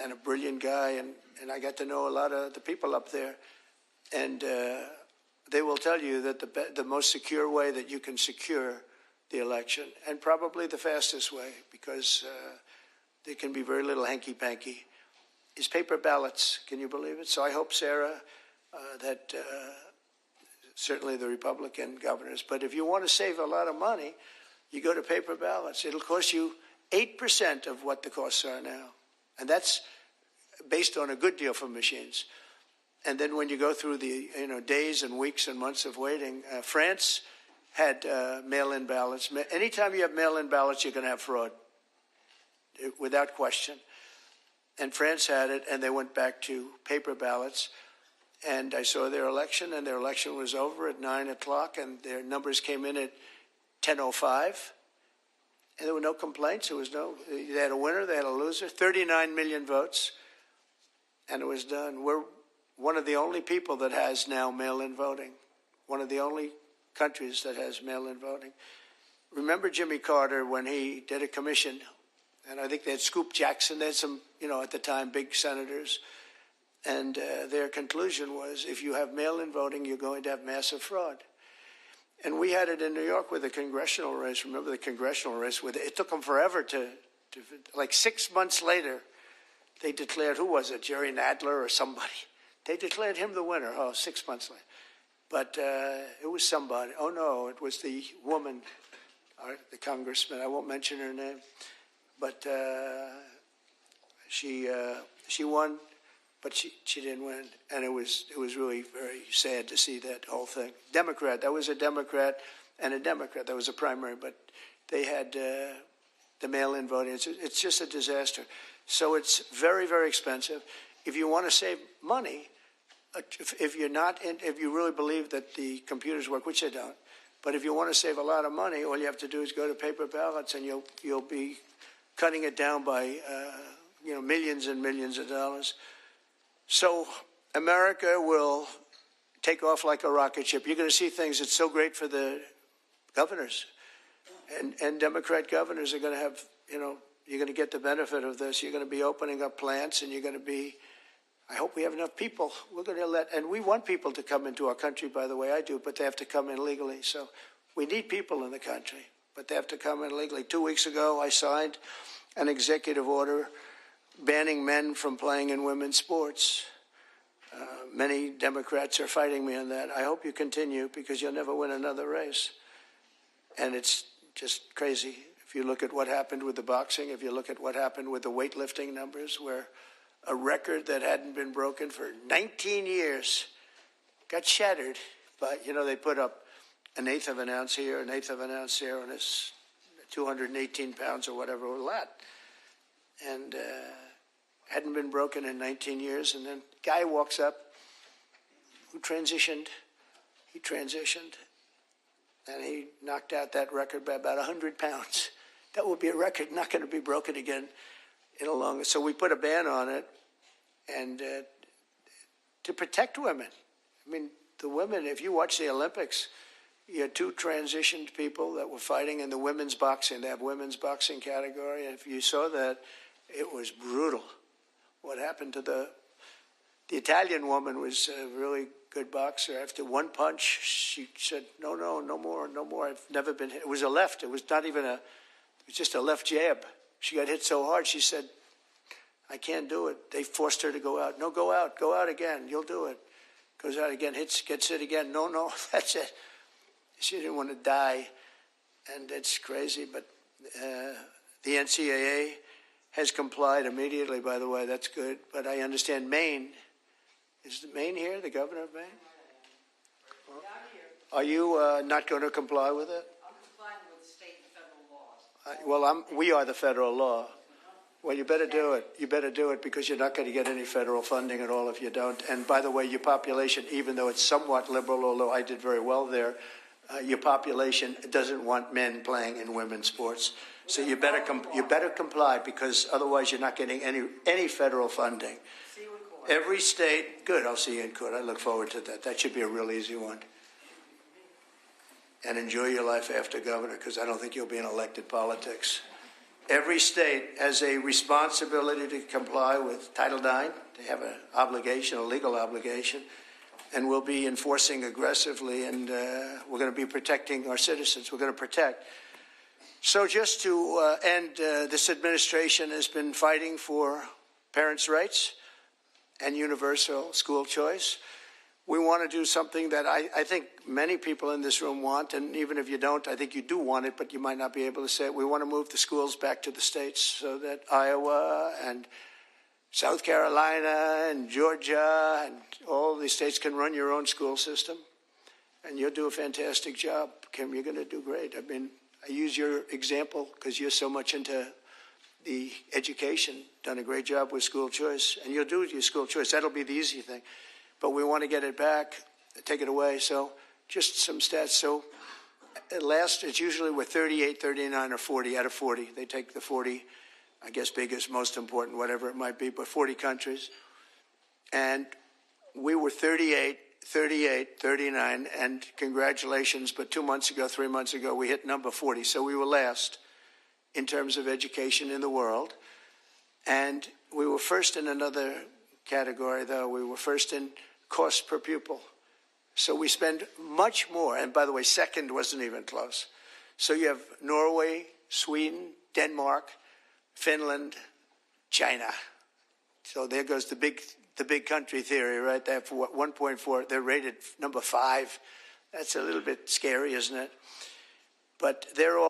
and a brilliant guy, and I got to know a lot of the people up there. And they will tell you that the most secure way that you can secure the election, and probably the fastest way, because there can be very little hanky-panky, is paper ballots. Can you believe it? So I hope, Sarah, that certainly the Republican governors, but if you want to save a lot of money, you go to paper ballots. It'll cost you 8% of what the costs are now. And that's based on a good deal for machines. And then when you go through the days and weeks and months of waiting, France had mail-in ballots. Anytime you have mail-in ballots, you're going to have fraud, without question. And France had it, and they went back to paper ballots. And I saw their election, and their election was over at 9 o'clock, and their numbers came in at 10:05. And there were no complaints. They had a winner, they had a loser, 39 million votes, and it was done. We're one of the only people that has now mail-in voting, one of the only countries that has mail-in voting. Remember Jimmy Carter when he did a commission, and I think they had Scoop Jackson, they had some, at the time, big senators, and their conclusion was if you have mail-in voting, you're going to have massive fraud. And we had it in New York with the congressional race. Remember the congressional race? It took them forever to like 6 months later, they declared, who was it, Jerry Nadler or somebody? They declared him the winner, 6 months later. But it was somebody. Oh, no, it was the woman, the congressman. I won't mention her name. But she won, but she didn't win. And it was really very sad to see that whole thing. Democrat, that was a Democrat and a Democrat. That was a primary, but they had the mail-in voting. It's just a disaster. So it's very, very expensive. If you want to save money, if you really believe that the computers work, which they don't, but if you want to save a lot of money, all you have to do is go to paper ballots, and you'll be cutting it down by millions and millions of dollars. So America will take off like a rocket ship. You're going to see things that's so great for the governors, and Democrat governors are going to have, you're going to get the benefit of this. You're going to be opening up plants, and you're going to be, I hope we have enough people. We're going to and we want people to come into our country, by the way, I do, but they have to come in legally. So we need people in the country, but they have to come in legally. 2 weeks ago, I signed an executive order banning men from playing in women's sports. Many Democrats are fighting me on that. I hope you continue, because you'll never win another race. And it's just crazy. If you look at what happened with the boxing, if you look at what happened with the weightlifting numbers, where a record that hadn't been broken for 19 years got shattered. But, they put up an eighth of an ounce here, an eighth of an ounce there, and it's 218 pounds or whatever, a lot. And hadn't been broken in 19 years. And then a guy walks up who transitioned. He transitioned, and he knocked out that record by about 100 pounds. That will be a record not going to be broken again in a long. So we put a ban on it, and to protect women. I mean, the women, if you watch the Olympics, you had two transitioned people that were fighting in the women's boxing. They have women's boxing category. And if you saw that, it was brutal. What happened to the Italian woman was a really good boxer. After one punch, she said, no more. I've never been hit. It was a left. It was not even it was just a left jab. She got hit so hard, she said, I can't do it. They forced her to go out. No, go out again. You'll do it. Goes out again, gets hit again. No, that's it. She didn't want to die, and it's crazy. But the NCAA has complied immediately, by the way. That's good. But I understand Maine. Is Maine here, the governor of Maine? Well, are you not going to comply with it? I'm complying with state and federal laws. We are the federal law. Well, you better do it. You better do it, because you're not going to get any federal funding at all if you don't. And by the way, your population, even though it's somewhat liberal, although I did very well there, your population doesn't want men playing in women's sports. So you better comply, because otherwise you're not getting any federal funding. See you in court. Every state, good, I'll see you in court. I look forward to that. That should be a real easy one. And enjoy your life after governor, because I don't think you'll be in elected politics. Every state has a responsibility to comply with Title IX. They have an obligation, a legal obligation, and we'll be enforcing aggressively, and we're going to be protecting our citizens. We're going to protect. So just to end, this administration has been fighting for parents' rights and universal school choice. We want to do something that I think many people in this room want, and even if you don't, I think you do want it, but you might not be able to say it. We want to move the schools back to the states, so that Iowa and South Carolina and Georgia and all these states can run your own school system. And you'll do a fantastic job, Kim. You're going to do great. I mean, I use your example because you're so much into the education, done a great job with school choice, and you'll do your school choice. That'll be the easy thing. But we want to get it back, take it away. So just some stats. So at last, it's usually we're 38, 39, or 40 out of 40. They take the 40, I guess, biggest, most important, whatever it might be, but 40 countries. And we were 38, 39, and congratulations, but 2 months ago, 3 months ago, we hit number 40. So we were last in terms of education in the world. And we were first in another category, though. We were first in cost per pupil. So we spend much more. And by the way, second wasn't even close. So you have Norway, Sweden, Denmark, Finland, China. So there goes the big country theory, right? They have 1.4. They're rated number 5. That's a little bit scary, isn't it? But they're all.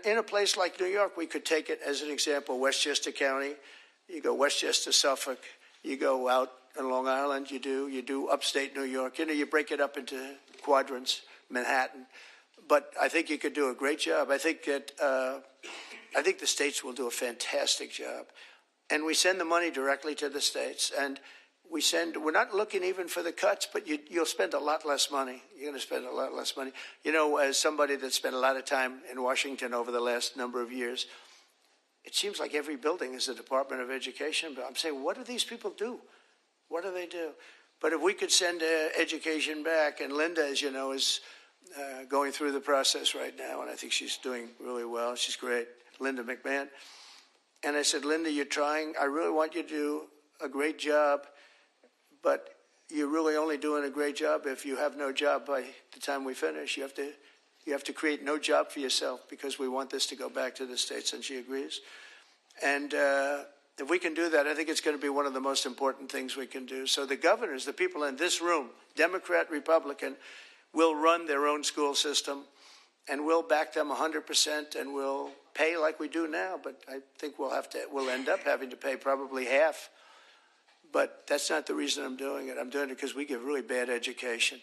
In a place like New York, we could take it as an example, Westchester County. You go Westchester, Suffolk. You go out on Long Island. You do upstate New York. You break it up into quadrants, Manhattan. But I think you could do a great job. I think the states will do a fantastic job. And we send the money directly to the states. And we're not looking even for the cuts, but you'll spend a lot less money. You're going to spend a lot less money. As somebody that spent a lot of time in Washington over the last number of years, it seems like every building is a Department of Education. But I'm saying, what do these people do? What do they do? But if we could send education back, and Linda, as you know, is going through the process right now, and I think she's doing really well. She's great, Linda McMahon. And I said, Linda, you're trying. I really want you to do a great job. But you're really only doing a great job if you have no job by the time we finish. You You have to create no job for yourself because we want this to go back to the states, and she agrees. And if we can do that, I think it's going to be one of the most important things we can do. So the governors, the people in this room, Democrat, Republican, will run their own school system, and we'll back them 100%, and we'll pay like we do now. But I think we'll end up having to pay probably half. But that's not the reason I'm doing it. I'm doing it because we give really bad education.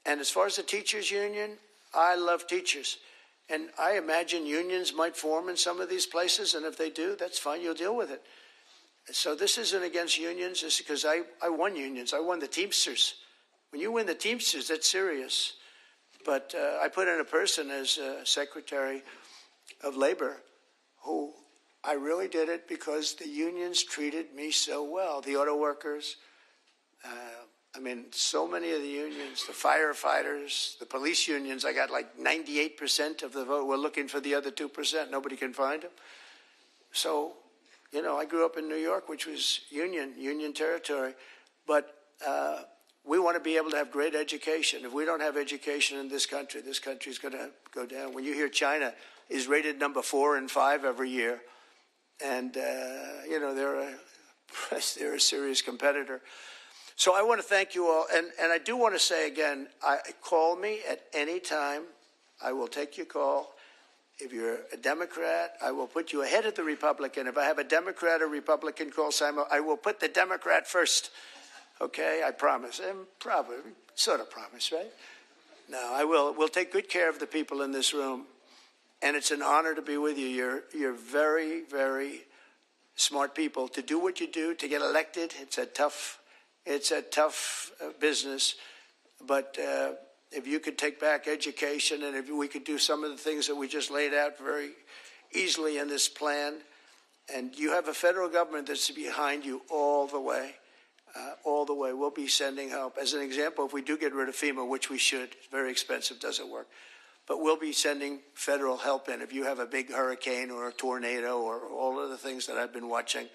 And as far as the teachers union, I love teachers. And I imagine unions might form in some of these places, and if they do, that's fine, you'll deal with it. So this isn't against unions, it's because I won unions. I won the Teamsters. When you win the Teamsters, that's serious. But I put in a person as Secretary of Labor who I really did it because the unions treated me so well. The auto workers, so many of the unions, the firefighters, the police unions, I got like 98% of the vote. We're looking for the other 2%. Nobody can find them. So, I grew up in New York, which was union territory. But we want to be able to have great education. If we don't have education in this country is going to go down. When you hear China is rated number 4 and 5 every year, and, they're a serious competitor. So I want to thank you all. And I do want to say again, call me at any time. I will take your call. If you're a Democrat, I will put you ahead of the Republican. If I have a Democrat or Republican call, Simon, I will put the Democrat first. Okay, I promise. And probably, sort of promise, right? No, I will. We'll take good care of the people in this room. And it's an honor to be with you. You're very, very smart people. To do what you do, to get elected, it's a tough business. But if you could take back education, and if we could do some of the things that we just laid out very easily in this plan, and you have a federal government that's behind you all the way. We'll be sending help. As an example, if we do get rid of FEMA, which we should, it's very expensive, doesn't work. But we'll be sending federal help in if you have a big hurricane or a tornado or all of the things that I've been watching.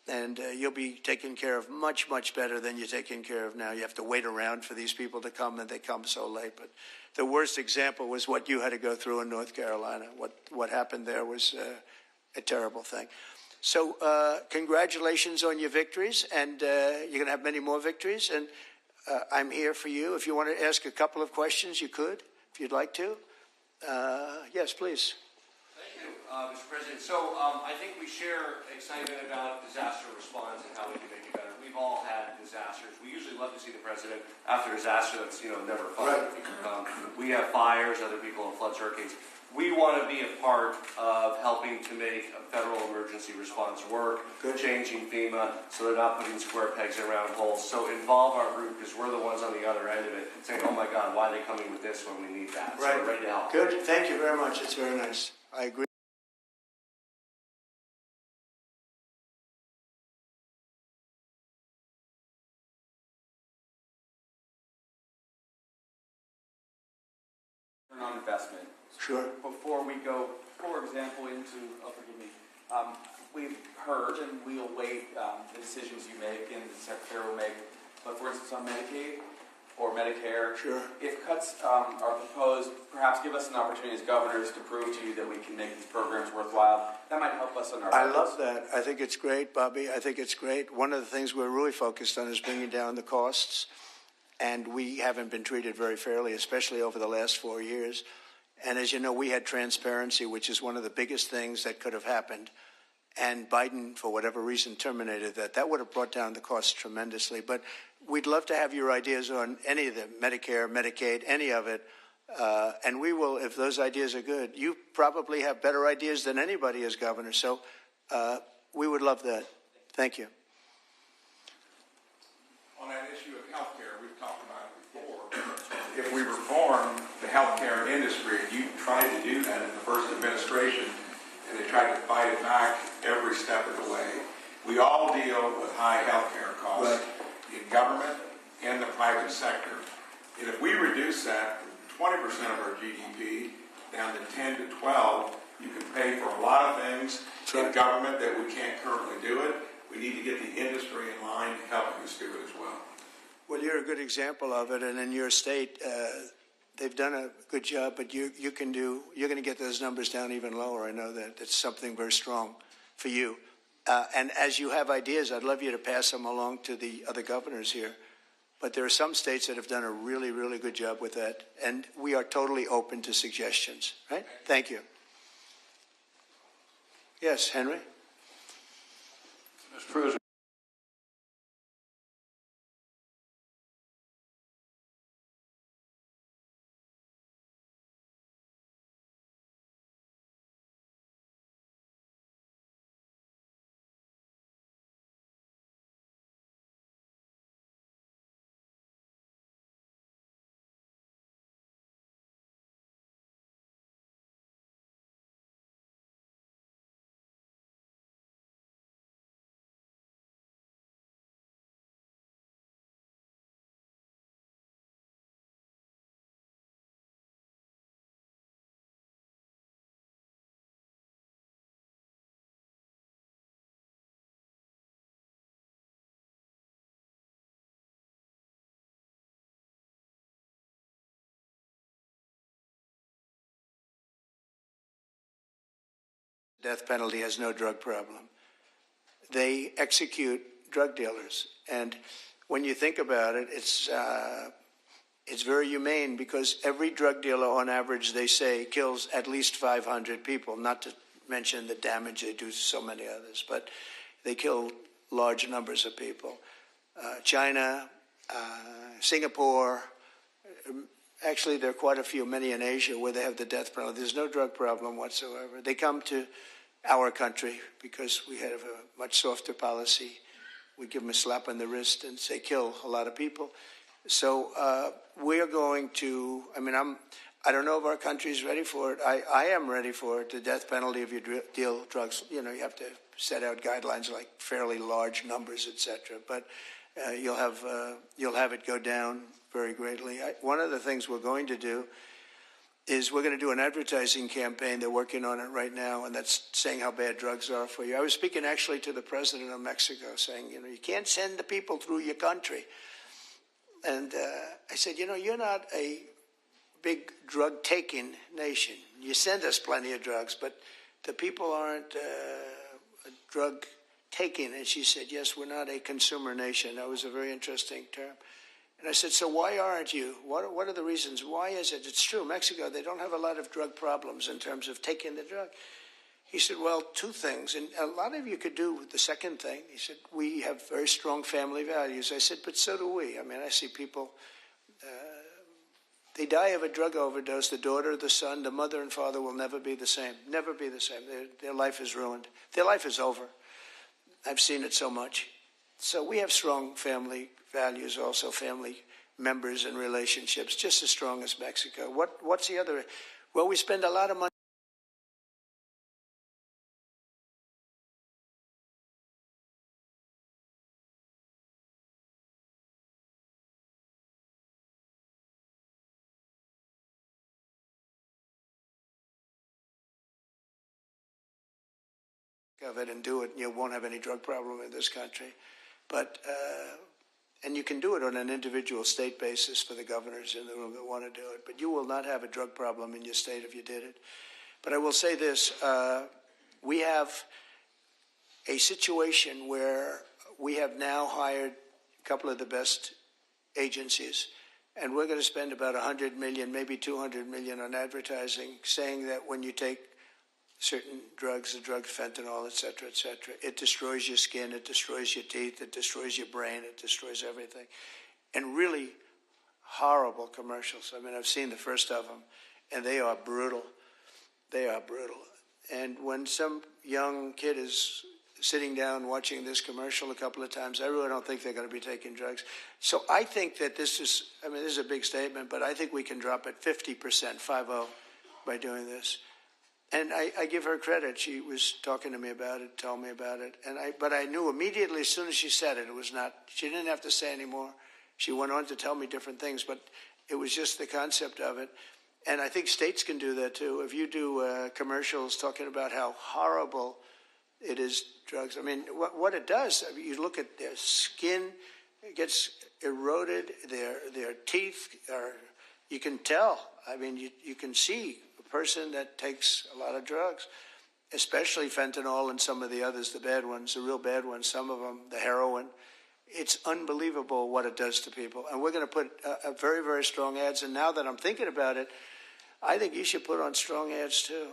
And you'll be taken care of much, much better than you're taken care of now. You have to wait around for these people to come, and they come so late. But the worst example was what you had to go through in North Carolina. What happened there was a terrible thing. So congratulations on your victories, and you're going to have many more victories. And I'm here for you. If you want to ask a couple of questions, you could, if you'd like to. Yes, please. Thank you, Mr. President. So I think we share excitement about disaster response and how we can make it better. We've all had disasters. We usually love to see the president after disaster. That's never fun. Right. We have fires, other people in floods, hurricanes. We want to be a part of helping to make a federal emergency response work, changing FEMA so they're not putting square pegs in round holes. So involve our group because we're the ones on the other end of it saying, oh my God, why are they coming with this when we need that? Right. So we're ready to help. Good. Thank you very much. It's very nice. I agree. On investment. Sure. Before we go, for example, we've heard and we'll await the decisions you make and the Secretary will make, but for instance on Medicaid or Medicare, sure. If cuts are proposed, perhaps give us an opportunity as governors to prove to you that we can make these programs worthwhile. That might help us on our I love that. I think it's great, Bobby. I think it's great. One of the things we're really focused on is bringing down the costs. And we haven't been treated very fairly, especially over the last 4 years. And as you know, we had transparency, which is one of the biggest things that could have happened. And Biden, for whatever reason, terminated that. That would have brought down the costs tremendously. But we'd love to have your ideas on any of them, Medicare, Medicaid, any of it. And we will, if those ideas are good. You probably have better ideas than anybody as governor. So we would love that. Thank you. On that issue of health care, we've talked about it before. If we reform the healthcare industry, and you tried to do that in the first administration, and they tried to fight it back every step of the way. We all deal with high healthcare costs in government and the private sector. And if we reduce that from 20% of our GDP down to 10 to 12, you can pay for a lot of things in government that we can't currently do it. We need to get the industry in line helping us do it as well. Well, you're a good example of it, and in your state, they've done a good job, but you're going to get those numbers down even lower. I know that. It's something very strong for you. And as you have ideas, I'd love you to pass them along to the other governors here. But there are some states that have done a really, really good job with that. And we are totally open to suggestions, right? Thank you. Yes, Henry? Mr. President. Death penalty has no drug problem. They execute drug dealers. And when you think about it, it's very humane because every drug dealer, on average, they say, kills at least 500 people, not to mention the damage they do to so many others. But they kill large numbers of people. China, Singapore, actually, there are quite a few, many in Asia, where they have the death penalty. There's no drug problem whatsoever. They come to our country because we have a much softer policy. We give them a slap on the wrist and say, kill a lot of people. So we're going to, I don't know if our country is ready for it. I am ready for it, the death penalty if you deal drugs. You know, you have to set out guidelines like fairly large numbers, etc. But you'll have it go down very greatly. One of the things we're going to do is we're going to do an advertising campaign. They're working on it right now, and that's saying how bad drugs are for you. I was speaking actually to the president of Mexico saying, you can't send the people through your country. And I said, you're not a big drug-taking nation. You send us plenty of drugs, but the people aren't drug-taking. And she said, yes, we're not a consumer nation. That was a very interesting term. And I said, so why aren't you? What are the reasons? Why is it? It's true, Mexico, they don't have a lot of drug problems in terms of taking the drug. He said, well, two things. And a lot of you could do the second thing. He said, we have very strong family values. I said, but so do we. I see people, they die of a drug overdose. The daughter, the son, the mother and father will never be the same. Never be the same. Their life is ruined. Their life is over. I've seen it so much. So we have strong family values, also family members and relationships, just as strong as Mexico. What's the other? Well, we spend a lot of money of it and do it, and you won't have any drug problem in this country. But and you can do it on an individual state basis for the governors in the room that want to do it. But you will not have a drug problem in your state if you did it. But I will say this, we have a situation where we have now hired a couple of the best agencies, and we're going to spend about $100 million, maybe $200 million on advertising, saying that when you take certain drugs, the drug fentanyl, et cetera, it destroys your skin, it destroys your teeth, it destroys your brain, it destroys everything. And really horrible commercials. I've seen the first of them, and they are brutal. They are brutal. And when some young kid is sitting down watching this commercial a couple of times, I really don't think they're going to be taking drugs. So I think that this is a big statement, but I think we can drop it 50%, 50, by doing this. And I give her credit. She was talking to me about it, told me about it. But I knew immediately as soon as she said it, it was not, she didn't have to say any more. She went on to tell me different things, but it was just the concept of it. And I think states can do that too. If you do commercials talking about how horrible it is, drugs. What it does, you look at their skin, it gets eroded, their teeth are you can tell. I mean, you can see a person that takes a lot of drugs, especially fentanyl and some of the others, the bad ones, the real bad ones, some of them, the heroin. It's unbelievable what it does to people. And we're going to put very, very strong ads. And now that I'm thinking about it, I think you should put on strong ads too,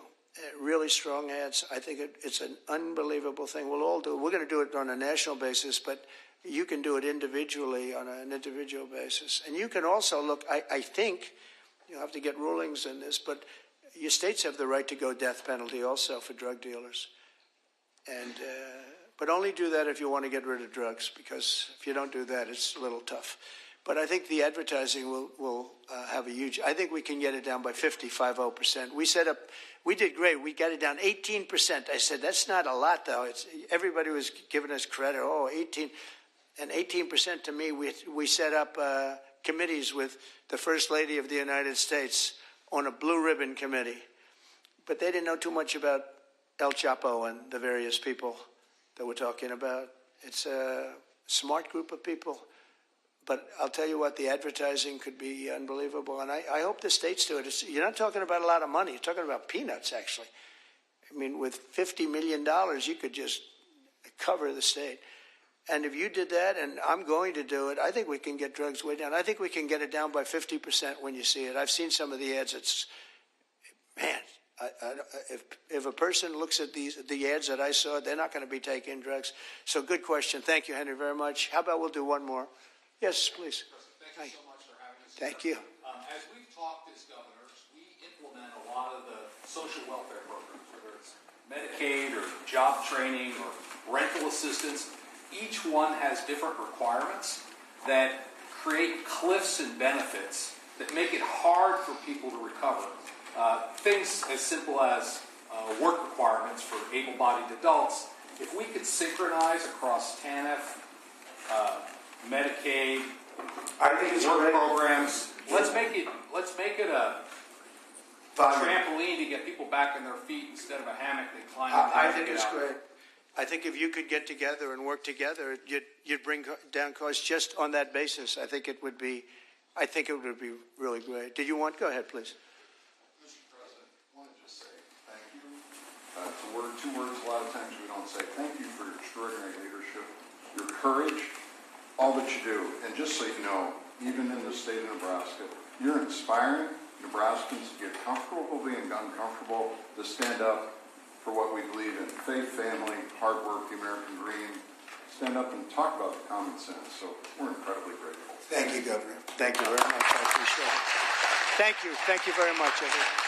really strong ads. I think it's an unbelievable thing. We'll all do it. We're going to do it on a national basis, but you can do it individually on an individual basis. And you can also look, I think, you'll have to get rulings in this, but your states have the right to go death penalty also for drug dealers. And but only do that if you want to get rid of drugs, because if you don't do that, it's a little tough. But I think the advertising will have a huge, I think we can get it down by 50%. We did great. We got it down 18%. I said, that's not a lot though. Everybody was giving us credit. Oh, 18. And 18% to me, we set up committees with the First Lady of the United States on a blue ribbon committee. But they didn't know too much about El Chapo and the various people that we're talking about. It's a smart group of people. But I'll tell you what, the advertising could be unbelievable. And I hope the states do it. You're not talking about a lot of money. You're talking about peanuts, actually. I mean, with $50 million, you could just cover the state. And if you did that, and I'm going to do it, I think we can get drugs way down. I think we can get it down by 50% when you see it. I've seen some of the ads. It's, man, if a person looks at the ads that I saw, they're not going to be taking drugs. So good question. Thank you, Henry, very much. How about we'll do one more? Yes, please. Thank you so much for having us. Thank you. As we've talked as governors, we implement a lot of the social welfare programs, whether it's Medicaid or job training or rental assistance. Each one has different requirements that create cliffs and benefits that make it hard for people to recover. Things as simple as work requirements for able-bodied adults. If we could synchronize across TANF, Medicaid, work programs, let's make it a trampoline to get people back on their feet instead of a hammock they climb into. I think it's great. I think if you could get together and work together, you'd bring down costs just on that basis. I think it would be really great. Did you want? Go ahead, please. Mr. President, I want to just say thank you. Two words. A lot of times we don't say thank you for your extraordinary leadership, your courage, all that you do. And just so you know, even in the state of Nebraska, you're inspiring Nebraskans to get comfortable being uncomfortable, to stand up for what we believe in: faith, family, hard work, the American dream. Stand up and talk about the common sense. So we're incredibly grateful. Thank you, Governor. Thank you very much. I appreciate it. Thank you. Thank you very much, everyone.